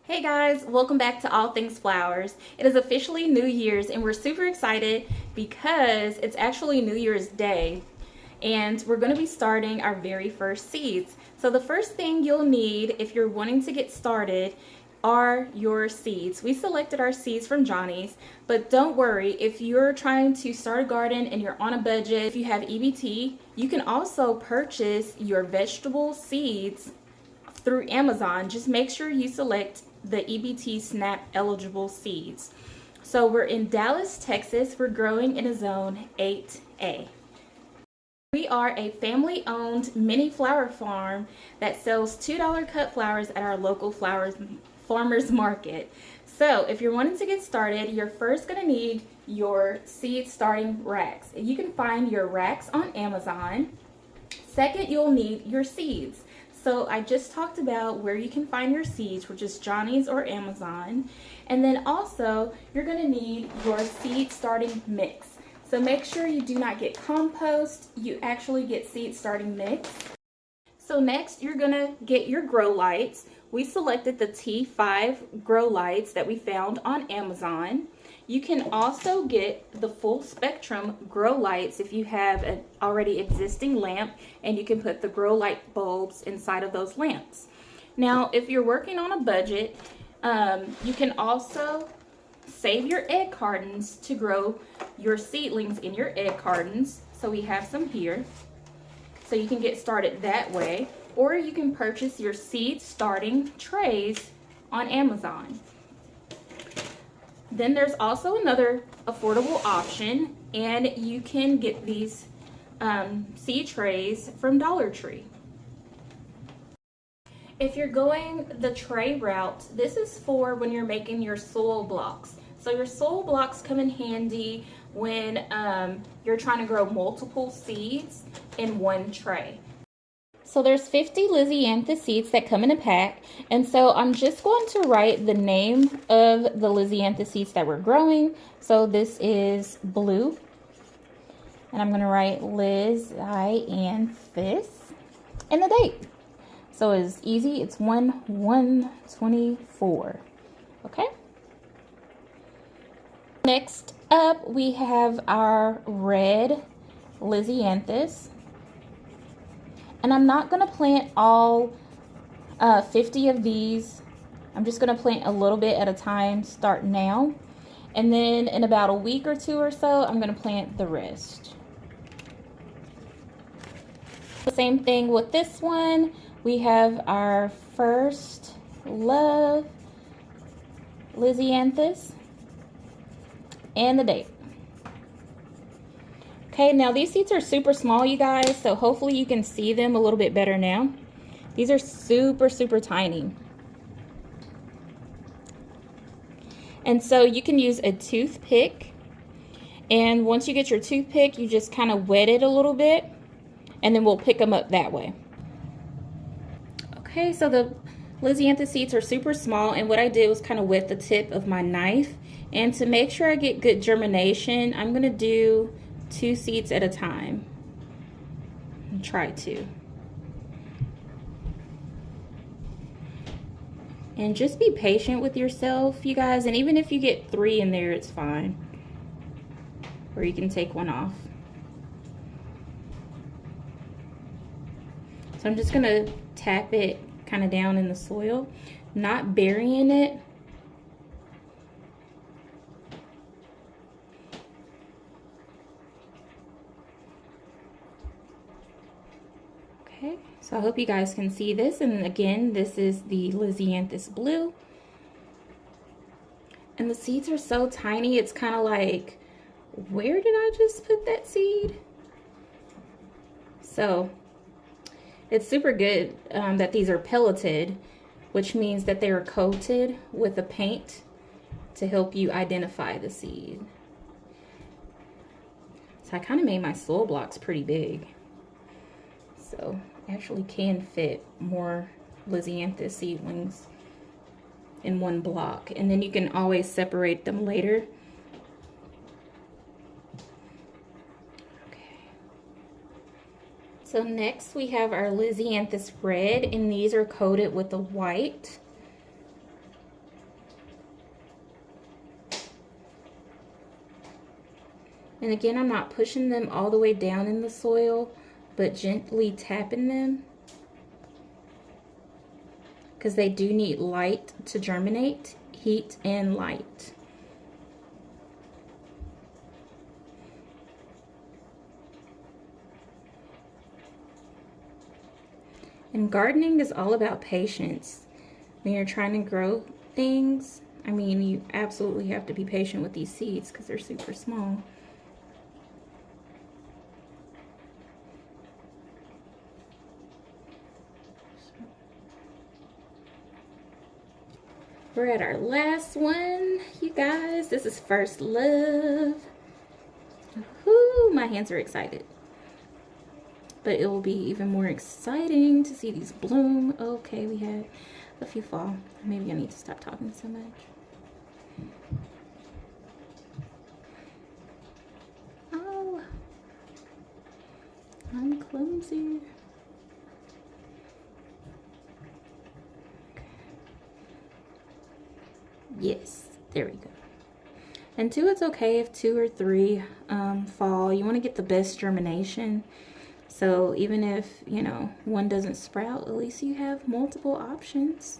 Hey guys, welcome back to All Things Flowers. It is officially New Year's and we're super excited because it's actually New Year's Day and we're going to be starting our very first seeds. So the first thing you'll need if you're wanting to get started are your seeds. We selected our seeds from Johnny's, but don't worry, if you're trying to start a garden and you're on a budget, if you have EBT, you can also purchase your vegetable seeds through Amazon. Just make sure you select the EBT SNAP eligible seeds. So we're in Dallas, Texas. We're growing in a zone 8A. We are a family-owned mini flower farm that sells $2 cut flowers at our local farmers market. So if you're wanting to get started, you're first going to need your seed starting racks. You can find your racks on Amazon. Second, you'll need your seeds. So I just talked about where you can find your seeds, which is Johnny's or Amazon. And then also, you're going to need your seed starting mix. So make sure you do not get compost, you actually get seed starting mix. So next, you're going to get your grow lights. We selected the T5 grow lights that we found on Amazon. You can also get the full spectrum grow lights if you have an already existing lamp, and you can put the grow light bulbs inside of those lamps. Now, if you're working on a budget, you can also save your egg cartons to grow your seedlings in your egg cartons. So we have some here. So you can get started that way, or you can purchase your seed starting trays on Amazon. Then there's also another affordable option, and you can get these seed trays from Dollar Tree. If you're going the tray route, this is for when you're making your soil blocks. So your soil blocks come in handy when you're trying to grow multiple seeds in one tray. So there's 50 Lisianthus seeds that come in a pack, and so I'm just going to write the name of the Lisianthus seeds that we're growing. So this is blue, and I'm going to write Lisianthus and the date. So it's easy, it's 1/1/24, okay? Next up, we have our red Lisianthus. And I'm not going to plant all 50 of these. I'm just going to plant a little bit at a time, start now. And then in about a week or two or so, I'm going to plant the rest. The same thing with this one. We have our first love Lisianthus and the date. Okay, now these seeds are super small, you guys, so hopefully you can see them a little bit better now. These are super, super tiny. And so you can use a toothpick, and once you get your toothpick, you just kind of wet it a little bit, and then we'll pick them up that way. Okay, so the Lisianthus seeds are super small, and what I did was kind of wet the tip of my knife. And to make sure I get good germination, I'm going to do 2 seeds at a time. Try to. And just be patient with yourself, you guys. And even if you get 3 in there, it's fine. Or you can take one off. So I'm just going to tap it kind of down in the soil, not burying it. Okay, so I hope you guys can see this. And again, this is the Lisianthus blue. And the seeds are so tiny, it's kind of like, where did I just put that seed? So it's super good that these are pelleted, which means that they are coated with a paint to help you identify the seed. So I kind of made my soil blocks pretty big. So actually can fit more Lisianthus seedlings in one block, and then you can always separate them later. Okay. So next we have our Lisianthus red, and these are coated with a white. And again, I'm not pushing them all the way down in the soil, but gently tapping them, because they do need light to germinate, heat and light. And gardening is all about patience. When you're trying to grow things, I mean, you absolutely have to be patient with these seeds because they're super small. We're at our last one, you guys. This is First Love. Whoo, my hands are excited. But it will be even more exciting to see these bloom. Okay, we had a few fall. Maybe I need to stop talking so much. Oh, I'm clumsy. Yes, there we go. And two, it's okay if 2 or 3 fall. You want to get the best germination. So even if, you know, one doesn't sprout, at least you have multiple options.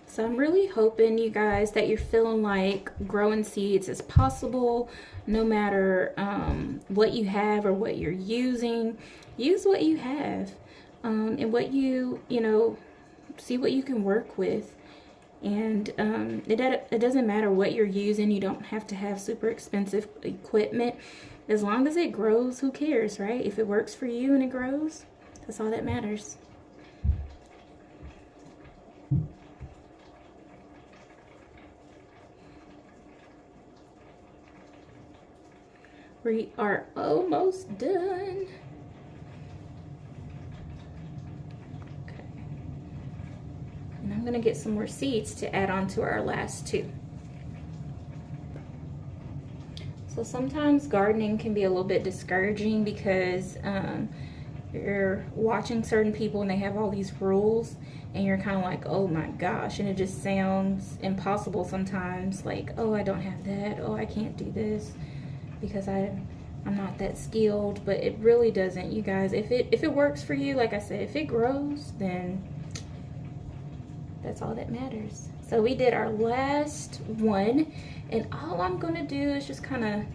So I'm really hoping, you guys, that you're feeling like growing seeds is possible no matter what you have or what you're using. Use what you have and what you know, see what you can work with. And it doesn't matter what you're using. You don't have to have super expensive equipment. As long as it grows, who cares, right? If it works for you and it grows, that's all that matters. We are almost done. Okay. And I'm gonna get some more seeds to add on to our last 2. So sometimes gardening can be a little bit discouraging because you're watching certain people and they have all these rules and you're kind of like, oh my gosh, and it just sounds impossible sometimes, like, oh, I don't have that, oh, I can't do this because I'm not that skilled. But it really doesn't, you guys. If it works for you, like I said, if it grows, then that's all that matters. So we did our last one, and all I'm gonna do is just kind of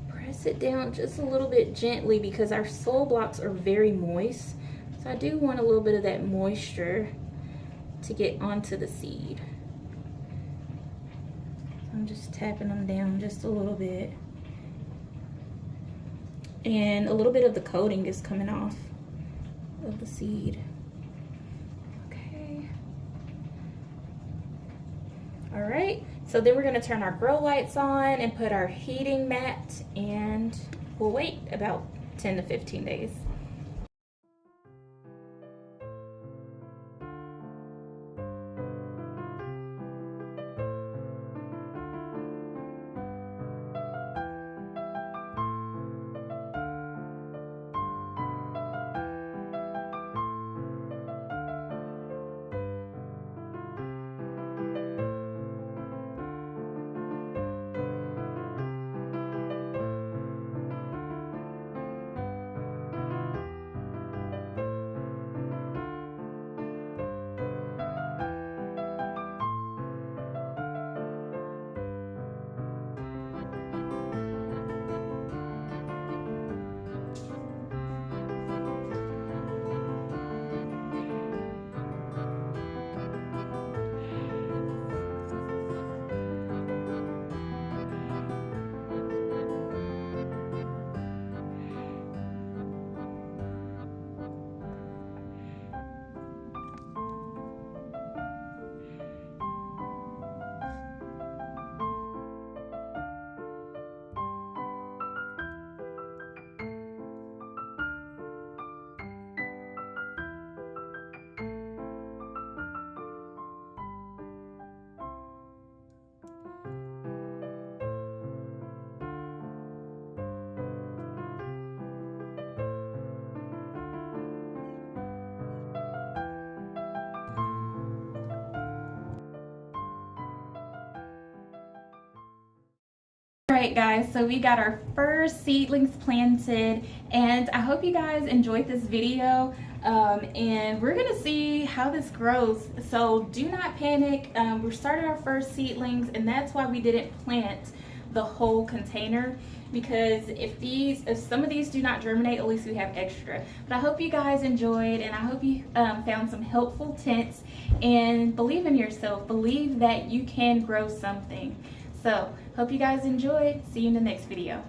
press it down just a little bit gently because our soil blocks are very moist. So I do want a little bit of that moisture to get onto the seed. So I'm just tapping them down just a little bit. And a little bit of the coating is coming off of the seed. Okay. All right, so then we're gonna turn our grow lights on and put our heating mat, and we'll wait about 10 to 15 days. right, guys, so we got our first seedlings planted, and I hope you guys enjoyed this video. And we're gonna see how this grows, so do not panic. We're starting our first seedlings, and that's why we didn't plant the whole container, because if some of these do not germinate, at least we have extra. But I hope you guys enjoyed, and I hope you found some helpful tips, and believe in yourself, believe that you can grow something. So hope you guys enjoyed. See you in the next video.